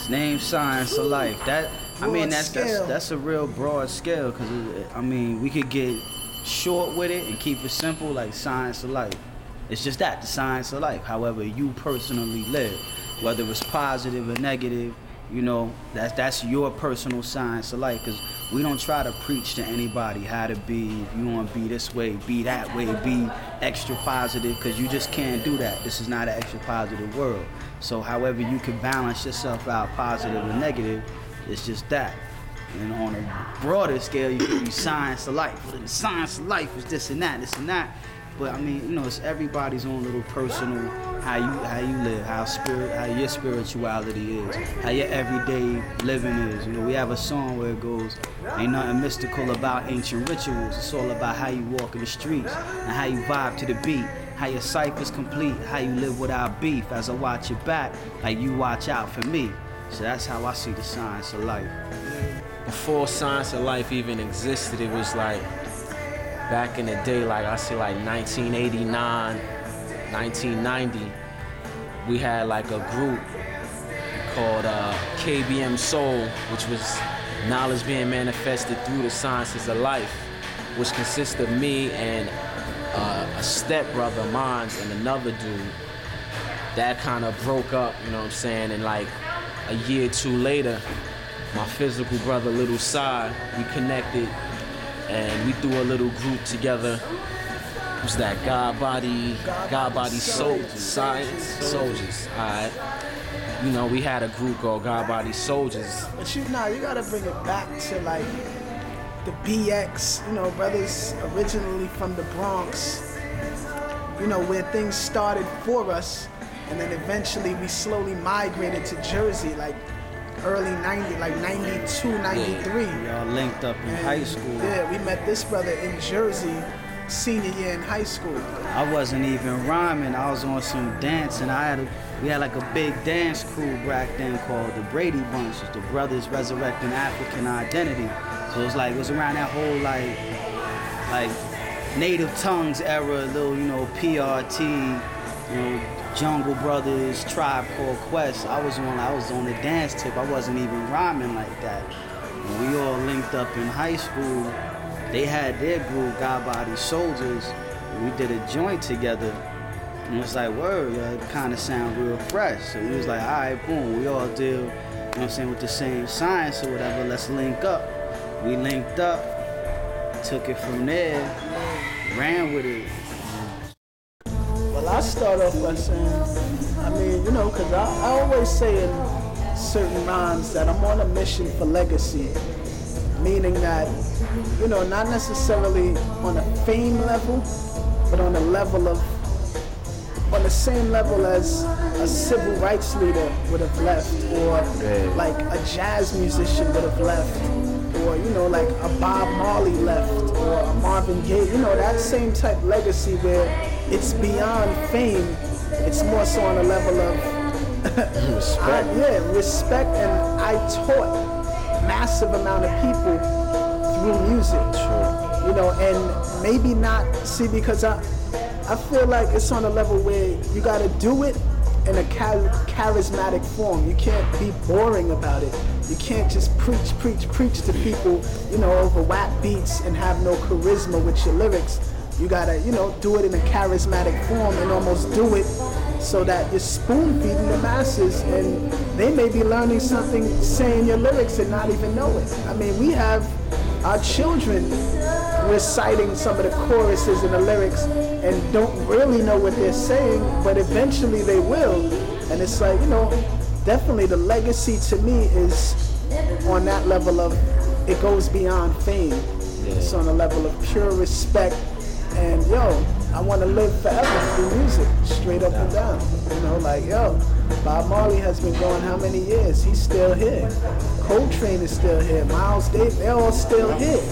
His name's Science of Life. That I mean, that's a real broad scale, because I mean, we could get short with it and keep it simple, like Science of Life. It's just that, the science of life. However you personally live, whether it's positive or negative, you know, that's your personal science of life. Because we don't try to preach to anybody how to be. If you want to be this way, be that way, be extra positive, because you just can't do that. This is not an extra positive world. So however you can balance yourself out, positive or negative, it's just that. And on a broader scale, you can be science of life. The science of life is this and that, this and that. But I mean, you know, it's everybody's own little personal how you live, how your spirituality is, how your everyday living is. You know, we have a song where it goes, ain't nothing mystical about ancient rituals. It's all about how you walk in the streets and how you vibe to the beat, how your cipher's complete, how you live without beef. As I watch your back, like you watch out for me. So that's how I see the science of life. Before Science of Life even existed, it was like back in the day, like I say, like 1989, 1990, we had like a group called KBM Soul, which was knowledge being manifested through the sciences of life, which consists of me and a stepbrother of mine and another dude. That kind of broke up, you know what I'm saying, and like a year or two later, my physical brother, Little Sai, we connected and we threw a little group together. What's that? God Body Soldiers. Science Soldiers. Alright. You know, we had a group called God Body Soldiers. But you gotta bring it back to like the BX, you know, brothers originally from the Bronx, you know, where things started for us, and then eventually we slowly migrated to Jersey, like early 90, like 92, 93. Y'all linked up in high school. Yeah, we met this brother in Jersey, senior year in high school. I wasn't even rhyming. I was on some dance, and we had like a big dance crew back then called the Brady Bunch, the Brothers Resurrecting African Identity. So it was around that whole like Native Tongues era, little, you know, PRT, you know, Jungle Brothers, Tribe Called Quest. I was on the dance tip. I wasn't even rhyming like that. When we all linked up in high school, they had their group, God Body Soldiers, and we did a joint together. And it was like, word, it kind of sound real fresh. So we was like, all right, boom, we all deal, you know what I'm saying, with the same science or whatever, let's link up. We linked up, took it from there, ran with it. Well, I start off by saying, I mean, you know, because I always say in certain rhymes that I'm on a mission for legacy, meaning that, you know, not necessarily on a fame level, but on a level of, on the same level as a civil rights leader would have left, or like a jazz musician would have left, or, you know, like a Bob Marley left, or a Marvin Gaye, you know, that same type legacy where it's beyond fame, it's more so on a level of respect. Respect, and I taught massive amount of people through music. Sure. You know, and maybe not, see, because I feel like it's on a level where you gotta do it in a charismatic form. You can't be boring about it. You can't just preach to people, you know, over whack beats and have no charisma with your lyrics. You gotta, you know, do it in a charismatic form and almost do it so that you're spoon feeding the masses, and they may be learning something saying your lyrics and not even know it. I mean, we have our children reciting some of the choruses and the lyrics and don't really know what they're saying, but eventually they will. And it's like, you know, definitely the legacy to me is on that level of, it goes beyond fame. It's on a level of pure respect. And yo, I want to live forever through music, straight up and down. You know, like, yo, Bob Marley has been going how many years? He's still here. Coltrane is still here. Miles Davis, they're all still here.